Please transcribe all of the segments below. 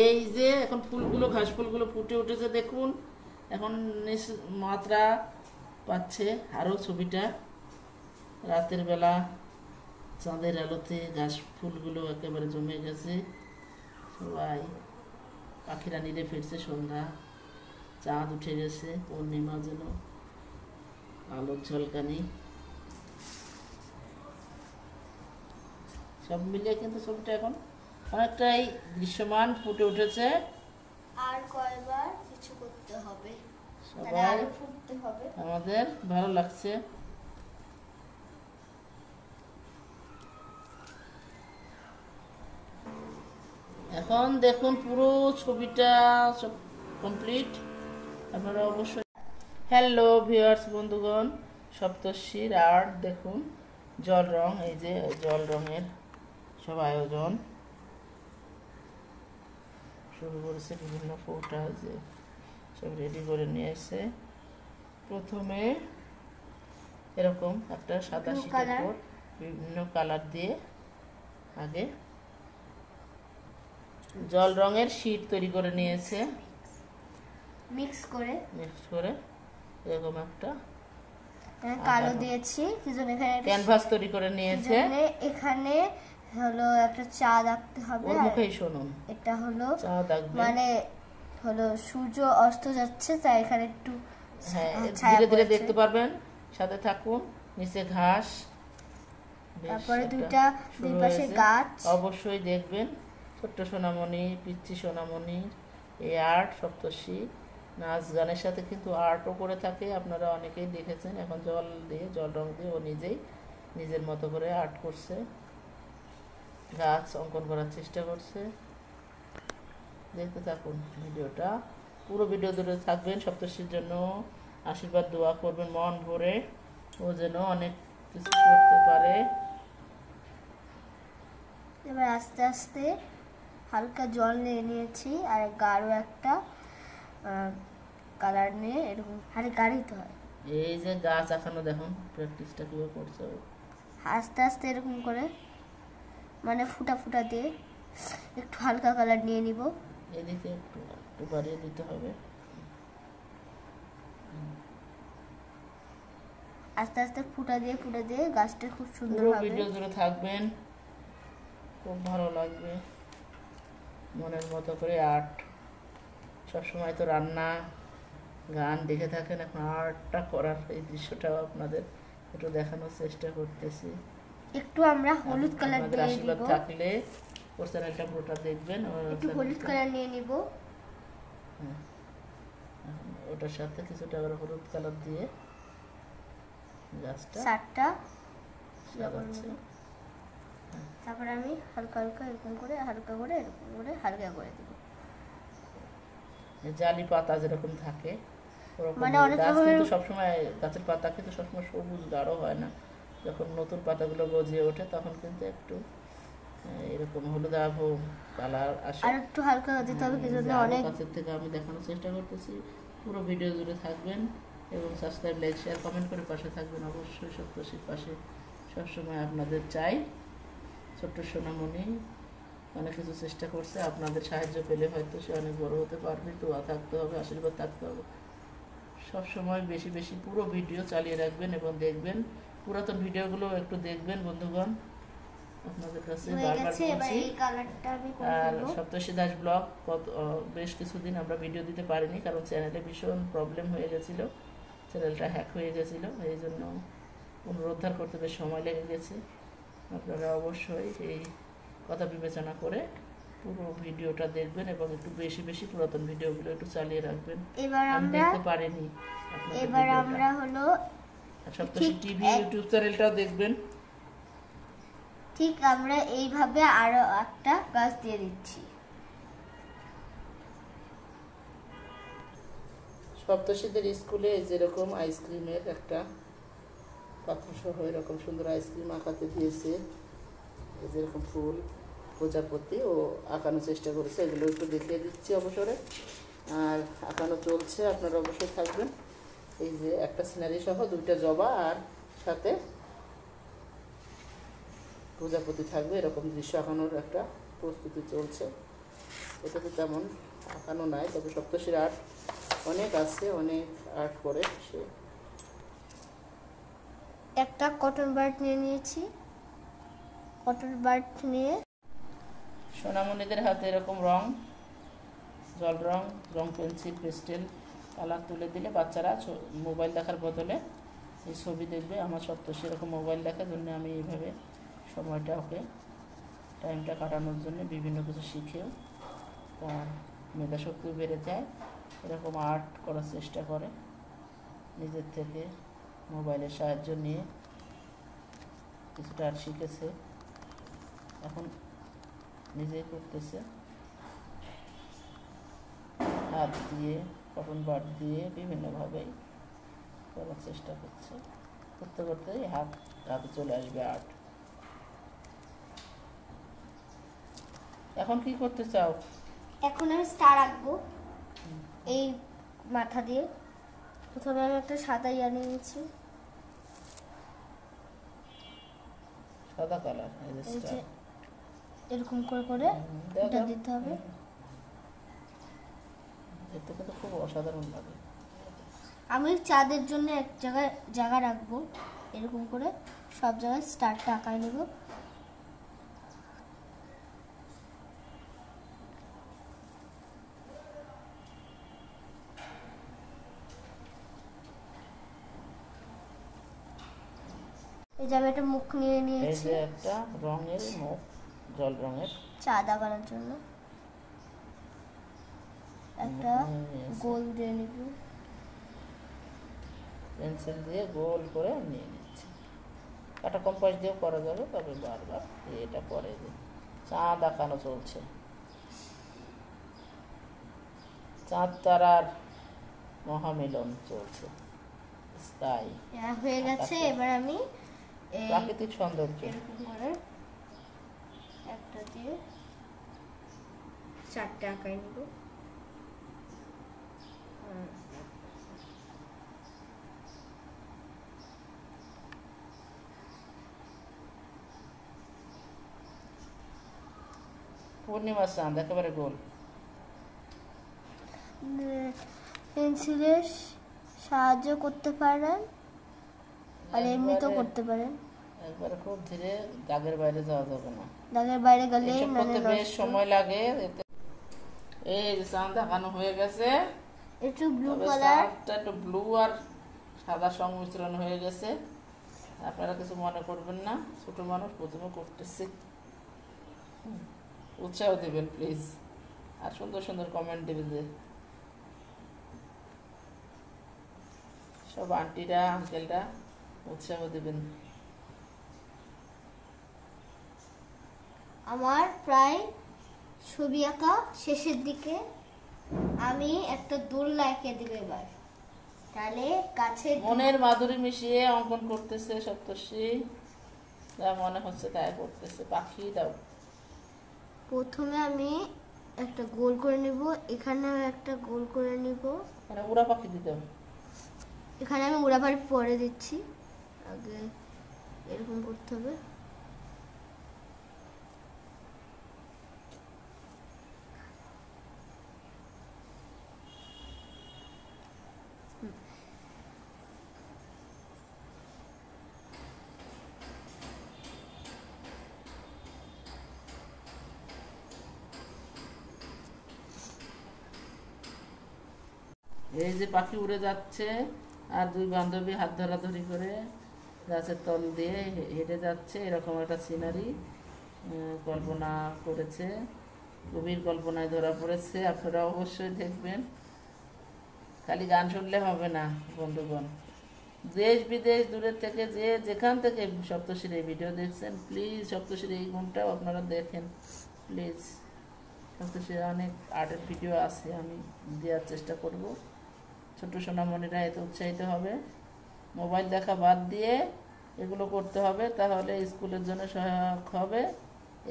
এই যে এখন ফুলগুলো, ঘাস ফুলগুলো ফুটে উঠেছে দেখুন। এখন মাত্রা পাচ্ছে আরও ছবিটা। রাতের বেলা চাঁদের আলোতে ঘাস ফুলগুলো একেবারে জমে গেছে। সবাই পাখিরা নিড়ে ফিরছে, সন্ধ্যা, চাঁদ উঠে গেছে, পূর্ণিমা যেন আলোর ঝলকানি। সব মিলিয়ে কিন্তু ছবিটা এখন অনেকটাই দৃশ্যমান ফুটে উঠেছে। আর কয়বার কিছু করতে হবে, সবাই ফুটতে হবে, আমাদের ভালো লাগছে। এখন দেখুন পুরো ছবিটা সব কমপ্লিট। আপনারা অবশ্যই, হ্যালো ভিউয়ার্স বন্ধুগণ, সপ্তর্ষির আর্ট দেখুন, জল রং, এই যে জল রঙের সব আয়োজন শুরু করেছে। বিভিন্ন ফোটা যে সব রেডি করে নিয়ে এসে প্রথমে এরকম একটা সাদা শীটের উপর বিভিন্ন কালার দিয়ে আগে জল রঙের শীট তৈরি করে নিয়েছে, মিক্স করে এরকম একটা কালো দিয়েছি। কিছুজন এখানে ক্যানভাস তৈরি করে নিয়েছে। এখানে হলো একটা চাঁদ আঁকতে হবে। মুখেই শুনুন, এটা হলো চাঁদ আঁকবে, মানে হলো সূর্য অস্ত যাচ্ছে, তাই এখানে একটু ধীরে ধীরে দেখতে পারবেন, সাথে থাকুন। নিচে ঘাস, তারপরে দুই পাশে গাছ অবশ্যই দেখবেন। ছোট্ট সোনামণি, পিচ্চি সোনামণি, এই আর্ট সপ্তর্ষি নাচ গানের সাথে কিন্তু আর্টও করে থাকে, আপনারা অনেকেই দেখেছেন। এখন জল দিয়ে, জল রং দিয়ে ও নিজেই নিজের মতো করে আর্ট করছে, গাছ অঙ্কন করার চেষ্টা করছে। দেখতে থাকুন ভিডিওটা, পুরো ভিডিও ধরে থাকবেন। সপ্তর্ষির জন্য আশীর্বাদ দোয়া করবেন মন ভরে, ও যেন অনেক কিছু করতে পারে। এবার আস্তে আস্তে হালকা জল নিয়ে নিয়েছি, আর গাঢ় একটা কালার নিয়ে এরকম হাতে গাড়িতে হয়। এই যে গাছ আঁকানো দেখুন, প্র্যাকটিসটা কিভাবে করছে। আস্তে আস্তে এরকম করে, মানে ফুটা ফুটা দিয়ে একটু হালকা কালার নিয়ে নিব। এদিকে একটু একটু বাড়িয়ে দিতে হবে। আস্তে আস্তে ফুটা দিয়ে গাছটা খুব সুন্দর পুরো হবে। ভিডিও জুড়ে থাকবেন, খুব ভালো লাগবে। মনের মতো করে আর্ট, সবসময় তো রান্না গান দেখে থাকেন, এখন আর্টটা করার এই দৃশ্যটাও আপনাদের একটু দেখানোর চেষ্টা করতেছি। একটু আমরা হলুদ কালার দিয়ে আশীর্বাদ থাকলে ওর চ্যানেলটা পুরোটা দেখবেন। একটু হলুদ কালার নিয়ে নিব, ওটার সাথে কিছুটা আবার হলুদ কালার দিয়ে গাছটা সারটা সাজাচ্ছে। তারপরে আমি হালকা হালকা এরকম করে হালকা করে এরকম করে হালকা করে দিব। জালি পাতা যেরকম থাকে ওরকম, মানে অনেক গাছ কিন্তু সবসময়, গাছের পাতা কিন্তু সবসময় সবুজ গাঢ় হয় না। যখন নতুন পাতাগুলো গজিয়ে ওঠে তখন কিন্তু একটু এরকম হলুদ আভো কালার আসে, আর একটু হালকা দিতে হবে। কিছু অনেক কাছের থেকে আমি দেখানোর চেষ্টা করতেছি। পুরো ভিডিও জুড়ে থাকবেন এবং সাবস্ক্রাইব, লাইক, শেয়ার, কমেন্ট করে পাশে থাকবেন অবশ্যই। সপ্তর্ষির পাশে সবসময় আপনাদের চাই। ছোট্ট সোনামণি অনেক কিছু চেষ্টা করছে, আপনাদের সাহায্য পেলে হয়তো সে অনেক বড় হতে পারবে। দোয়া থাকতে হবে, আশীর্বাদ থাকতে হবে সবসময়। বেশি বেশি পুরো ভিডিও চালিয়ে রাখবেন এবং দেখবেন, পুরাতন ভিডিওগুলো একটু দেখবেন বন্ধুগণ, আপনাদের কাছে বারবার বলছি। আর সপ্তর্ষি দাস ব্লগ বেশ কিছুদিন আমরা ভিডিও দিতে পারিনি, কারণ চ্যানেলে ভীষণ প্রবলেম হয়ে গেছিলো, চ্যানেলটা হ্যাক হয়ে গেছিলো, এই জন্য পুনরুদ্ধার করতে বেশ সময় লেগে গেছে। আপনারা অবশ্যই এই কথা বিবেচনা করে পুরো ভিডিওটা দেখবেন এবং একটু বেশি বেশি পুরাতন ভিডিওগুলো একটু চালিয়ে রাখবেন। আমি দেখতে পারিনি। এবার আমরা হলো সপ্তর্ষি টিভি ইউটিউব চ্যানেলটাও দেখবেন। ঠিক আমরা এইভাবে আরো একটা গাছ দিয়ে দিচ্ছি। সপ্তর্ষিদের স্কুলে যেরকম আইসক্রিমের একটা পাত্র সহ এরকম সুন্দর আইসক্রিম আঁকাতে দিয়েছে, যেরকম ফুল প্রজাপতি ও আঁকানোর চেষ্টা করেছে, এগুলো একটু দেখিয়ে দিচ্ছি অবসরে। আর আঁকানো চলছে, আপনারা অবশ্যই থাকবেন। এই যে একটা সিনারি সহ দুইটা জবা আর সাথে প্রজাপতি থাকবে, এরকম দৃশ্য আঁকানোর একটা প্রস্তুতি চলছে। এটাতে তেমন আঁকানো নাই, তবে সপ্তর্ষির আর্ট অনেক আছে, অনেক আর্ট করে সে। একটা কটন বার্ড নিয়ে নিয়েছি। কটন বার্ড নিয়ে সোনামণিদের হাতে এরকম রং, জল রং, রং পেন্সিল, পেস্টেল কালার তুলে দিলে বাচ্চারা মোবাইল দেখার বদলে এই ছবি দেখবে। আমার সপ্তর্ষি এরকম মোবাইল দেখার জন্য আমি এইভাবে সময়টা ওকে টাইমটা কাটানোর জন্য বিভিন্ন কিছু শিখেও তার মেধাশক্তিও বেড়ে যায়। এরকম আর্ট করার চেষ্টা করে নিজের থেকে, মোবাইলের সাহায্য নিয়ে কিছুটা আর্ট শিখেছে, এখন নিজেই করতেছে। হাত দিয়ে, কটন বাড দিয়ে বিভিন্নভাবে করার চেষ্টা করছে। করতে করতেই হাতে চলে আসবে আর্ট। এখন কি করতে চাও? এখন আমি স্টার আঁকবো এই মাথা দিয়ে। প্রথমে আমি একটা সাদা ইয়া নিয়েছি, সাদা কালার, এরকম করে করে এটা দিতে হবে। দেখতে কিন্তু খুব অসাধারণ লাগে। আমি চাঁদের জন্য এক জায়গায় জায়গা রাখবো, এরকম করে সব জায়গায় স্টারটা আঁকায় নেব। এই যে আমি একটা মুখ নিয়ে এই নিয়েছি, যে একটা রঙের মুখ, জল রঙের চাঁদ আঁকানোর জন্য একটা গোল দিয়ে নিব। পেন্সিল দিয়ে গোল করে নিয়ে নিচ্ছি। কাটা কম্পাস দিয়েও করা যাবে, তবে বারবার এটা পরে যে চাঁদ আঁকানো চলছে, চাঁদ তারার মহামিলন চলছে। স্কাই হয়ে গেছে। এবার আমি প্রাকৃতিক সৌন্দর্য এরকম করে একটা দিয়ে চারটে আঁকাই নিব। পূর্ণিমার চাঁদ একেবারে গোল। পেন্সিলের সাহায্য করতে পারেন আর এমনিতেও করতে পারেন। একবারে খুব ধীরে, দাগের বাইরে যাওয়া যাবে না। দাগের বাইরে গেলে এসব করতে বেশ সময় লাগে। এই যে চাঁদ আঁকানো হয়ে গেছে, একটু ব্লু কালার, একটু ব্লু আর সাদা সংমিশ্রণ হয়ে গেছে। আপনারা কিছু মনে করবেন না, ছোট মানুষ প্রথমে করতেছে, উৎসাহ দেবেন প্লিজ, আর সুন্দর সুন্দর কমেন্ট দেবেন যে সব আন্টিরা আঙ্কেলরা উৎসাহ দেবেন। আমার প্রায় ছবি আঁকা শেষের দিকে। আমি একটা দোলনা এঁকে দেব এবার, তাহলে কাছে মনের মাধুরী মিশিয়ে অঙ্কন করতেছে সপ্তর্ষি, যা মনে হচ্ছে তাই করতেছে। পাখি দাও। প্রথমে আমি একটা গোল করে নিব, এখানেও একটা গোল করে নিব। মানে উড়া পাখি দিতে হবে। এখানে আমি উড়াবাড়ি পরে দিচ্ছি, আগে এরকম করতে হবে। এই যে পাখি উড়ে যাচ্ছে, আর দুই বান্ধবী হাত ধরাধরি করে গাছের তল দিয়ে হেঁটে যাচ্ছে, এরকম একটা সিনারি কল্পনা করেছে। গভীর কল্পনায় ধরা পড়েছে। আপনারা অবশ্যই দেখবেন, খালি গান শুনলে হবে না বন্ধুগণ। দেশ বিদেশ দূরের থেকে যে যেখান থেকে সপ্তর্ষির এই ভিডিও দেখছেন, প্লিজ সপ্তর্ষির এই গুণটাও আপনারা দেখেন প্লিজ। সপ্তর্ষির অনেক আর্টের ভিডিও আছে, আমি দেওয়ার চেষ্টা করব। ছোট সোনামণিরা এতে উৎসাহিত হবে। মোবাইল দেখা বাদ দিয়ে এগুলো করতে হবে, তাহলে স্কুলের জন্য সহায়ক হবে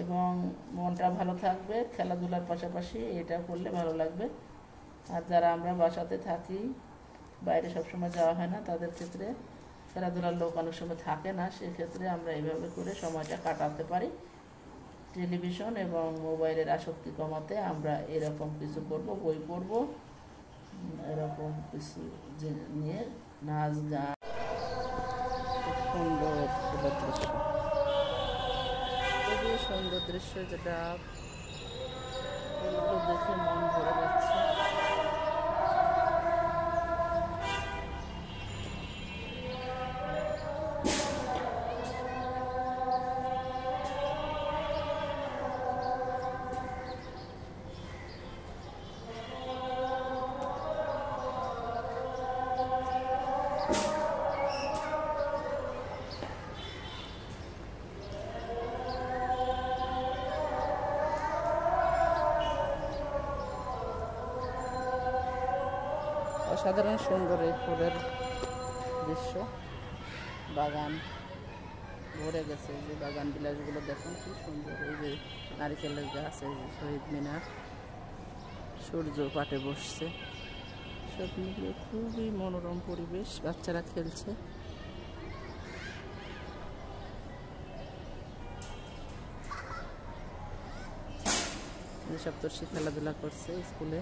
এবং মনটা ভালো থাকবে। খেলাধুলার পাশাপাশি এটা করলে ভালো লাগবে। আর যারা আমরা বাসাতে থাকি, বাইরে সবসময় যাওয়া হয় না, তাদের ক্ষেত্রে খেলাধুলার লোক অনেক সময় থাকে না, সেক্ষেত্রে আমরা এইভাবে করে সময়টা কাটাতে পারি। টেলিভিশন এবং মোবাইলের আসক্তি কমাতে আমরা এরকম কিছু করব, বই পড়ব, এরকম কিছু নিয়ে নাচ গান। খুব সুন্দর দৃশ্য, খুবই সুন্দর দৃশ্য, যেটা ফুলগুলো দেখে মন ভরে যাচ্ছে। অসাধারণ সুন্দর এই ফুলের দৃশ্য, বাগান ভরে গেছে। এই যে বাগান বিলাসগুলো দেখুন কি সুন্দর। এই যে নারিকেলের গাছ, এই যে শহীদ মিনার, সূর্য পাটে বসছে, সব মিলিয়ে খুবই মনোরম পরিবেশ। বাচ্চারা খেলছে, সপ্তর্ষি খেলাধুলা করছে স্কুলে।